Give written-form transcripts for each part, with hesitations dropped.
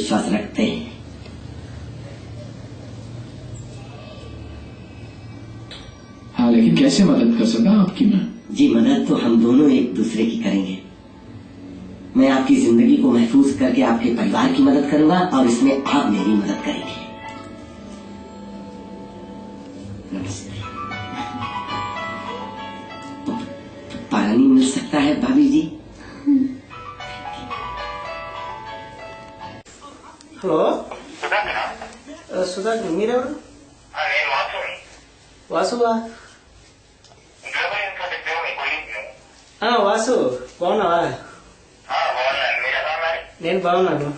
विश्वास रखते हैं। हाँ, लेकिन कैसे मदद कर सकता आपकी मैं? जी, मदद तो हम दोनों एक दूसरे की करेंगे। मैं आपकी जिंदगी को महफूज करके आपके परिवार की मदद करूंगा और इसमें आप मेरी मदद करेंगे। नमस्ते। पानी मिल सकता है भाभी जी? హలో సుధాకర్ మీరెవరు? వాసువా? వాసు బాగున్నావా? నేను బాగున్నాను.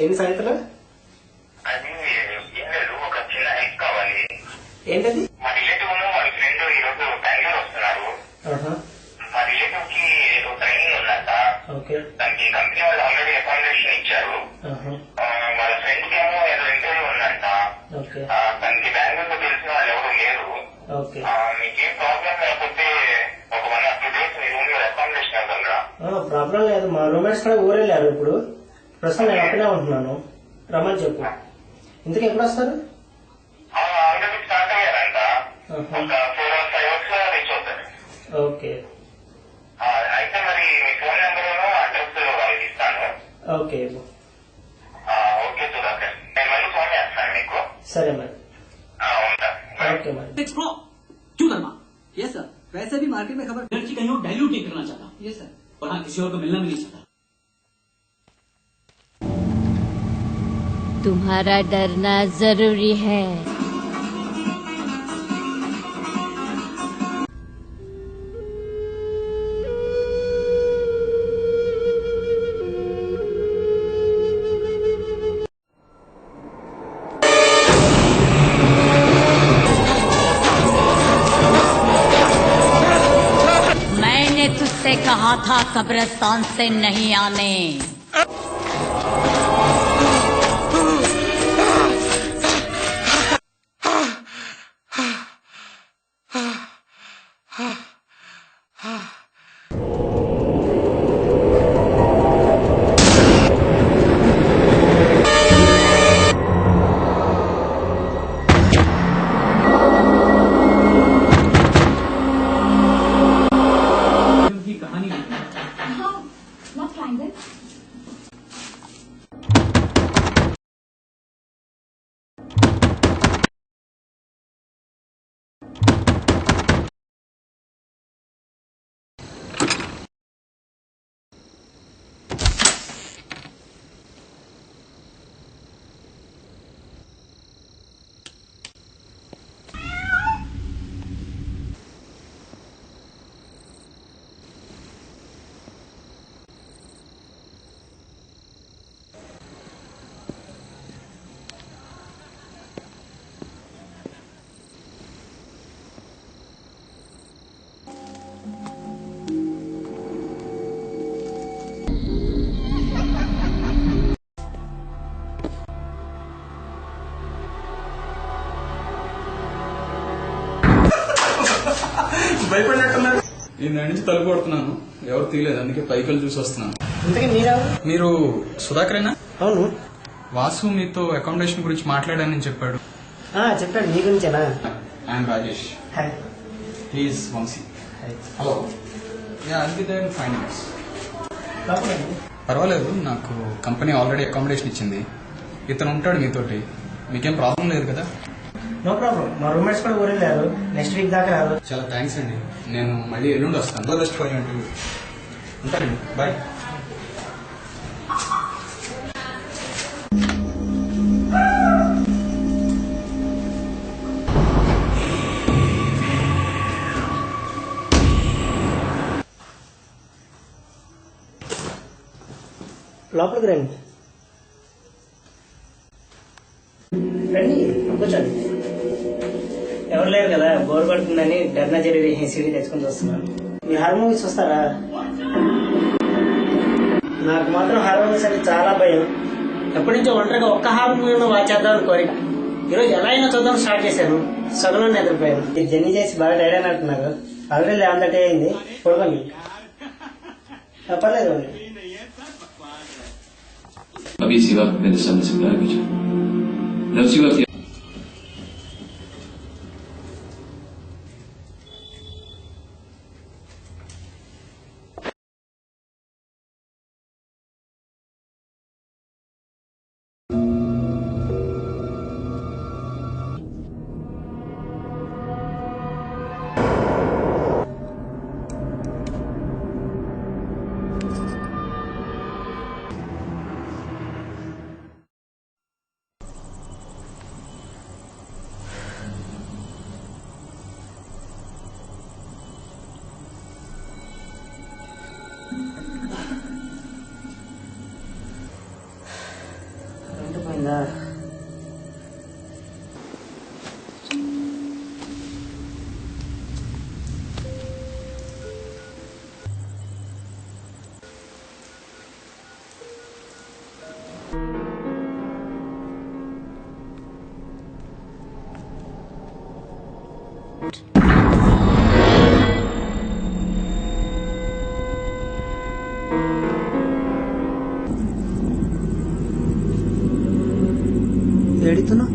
ఏంటి సంగతులు? ఏంటది? ఓకే. దానికి కంపెనీ వాళ్ళు ఆల్రెడీ అకామిడేషన్ ఇచ్చారు. వాళ్ళ ఫ్రెండ్ కి ఏమో ఏదో ఇంటర్వ్యూ ఉందంట. దానికి బెంగళూరులో తెలిసిన వాళ్ళు ఎవరు లేరు. మీకేం ప్రాబ్లం లేకపోతే ఒక 1 or 2 days మీ రూమ్ లో అకామిడేషన్ ఇవ్వగలరా? ప్రాబ్లం లేదు. మా రూమ్మేట్స్ కూడా ఊరెళ్ళారు. ఇప్పుడు ప్రస్తుతం నేను అక్కడే ఉంటున్నాను. రమ్మని చెప్పు. ఇంతకు ఎప్పుడు వస్తారు? ఆల్రెడీ స్టార్ట్ అయ్యారంట. ఒక 4 or 5 hours లో రీచ్ అవుతారు. ఓకే. అయితే మరి మీ ఫోన్ నెంబర్ అడ్రస్ వాళ్ళకి ఇస్తాను. ఓకే ఓకే సుధాకర్, నేను మళ్ళీ ఫోన్ చేస్తాను మీకు. సరే మరి. ఓకే మరి. क्यों धर्मा? Yes sir. वैसे भी मार्केट में खबर एनर्जी कहीं और डाइल्यूट नहीं करना चाहता। Yes sir. और हाँ, किसी और को मिलना भी नहीं चाहता। तुम्हारा डरना जरूरी है। तुझसे कहा था कब्रिस्तान से नहीं आने। భయపడినట్టున్నారు. నేను దాని నుంచి తలుపు కొడుతున్నాను, ఎవరు తీయలేదు, అందుకే పైకలు చూసి వస్తున్నాను. మీరు సుధాకరేనా? అవును. వాసు మీతో అకామిడేషన్ గురించి మాట్లాడానని చెప్పాడు. చెప్పాడు. మీ గురించేనా? I'm Rajesh. He's Vamshi. Hello. అది 5 minutes. పర్వాలేదు, నాకు కంపెనీ ఆల్రెడీ అకామిడేషన్ ఇచ్చింది. ఇతను ఉంటాడు మీతోటి, మీకేం ప్రాబ్లం లేదు కదా? No problem. మా రూమ్మేట్స్ కూడా ఊరెళ్ళారు. నెక్స్ట్ వీక్ దాకా రారు. చాలా థ్యాంక్స్ అండి. నేను మళ్ళీ ఎల్లుండి వస్తాను. Best for your interview. ఉంటానండి. బాయ్. లోపలికి రండి. రండి, కూర్చోండి. ఎవరు లేరు కదా, బోర్ పడుతుందని డర్నా జరిగి సీడీ తెచ్చుకుని వస్తున్నాను. మీ హారర్ మూవీస్ వస్తారా? నాకు మాత్రం హారర్ మూవీస్ అంటే చాలా భయం. ఎప్పటి నుంచో ఒంటరిగా ఒక్క హారర్ మూవీ వాచ్ చేద్దామని కోరిక. ఈరోజు ఎలా అయినా చూద్దాం స్టార్ట్ చేశాను. సగంలో నిద్రపోయాను. జర్నీ చేసి బాగా టైర్డ్ అని అంటున్నారు. ఆల్రెడీ 11:30 అయింది. పడుకోండి. పర్లేదు. अभी इसी वक्त मेरे सामने से प्यार कीजिए, उसी वक्त ఏడుతున్నా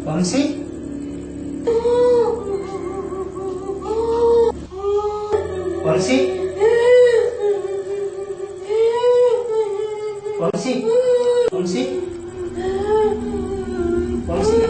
వంశీ వంశీ వంశీ వంశీ వంశీ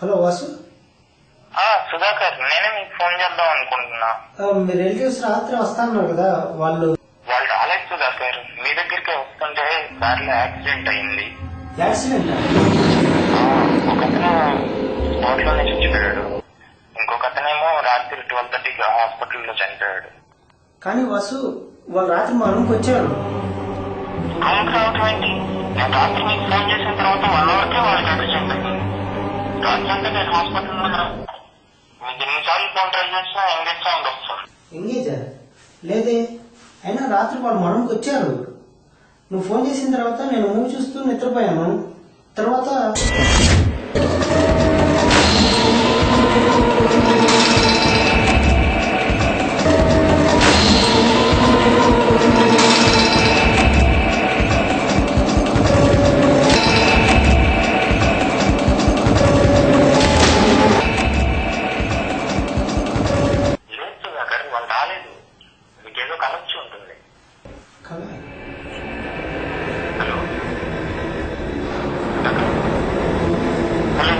హలో వాసు. సుధాకర్, నేనే మీకు ఫోన్ చేద్దాం అనుకుంటున్నా. మీ రిలేటివ్స్ రాత్రి వస్తాన్నారు కదా, వాళ్ళు రాలేదు సుధాకర్. మీ దగ్గరికి వస్తుంటే దారిలో యాక్సిడెంట్ అయింది. యాక్సిడెంట్? ఒకతను స్పాట్ లోనే చచ్చిపోయాడు. ఇంకొక అతనేమో రాత్రి 12:30కి హాస్పిటల్లో చనిపోయాడు. కానీ వాసు వాళ్ళు రాత్రి మా రూమ్కి వచ్చారు. రూమ్కి రావటం ఏంటి? నేను రాత్రి మీకు ఫోన్ చేసిన తర్వాత 1 అవర్కే వాళ్ళకి యాక్సిడెంట్ అయింది. రాత్రి అంటే నేను హాస్పిటల్లో మీకు ఎన్నిసార్లు ఫోన్ ట్రై చేసినా ఎంగేజ్ సౌండ్ వస్తారు. ఎంగేజా? లేదే. అయినా రాత్రి వాళ్ళు మా రూమ్కి వచ్చారు. నువ్వు ఫోన్ చేసిన తర్వాత నేను మూవీ చూస్తూ నిద్రపోయాను. తర్వాత వాళ్ళు రాలేదు. మీకేదో కలొచ్చి ఉంటుంది. కళ హలో హలో.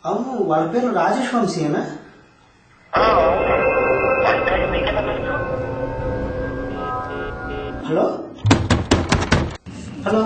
అవును, వాళ్ళ పేరు రాజేష్ వంశీయేనా? Hello hello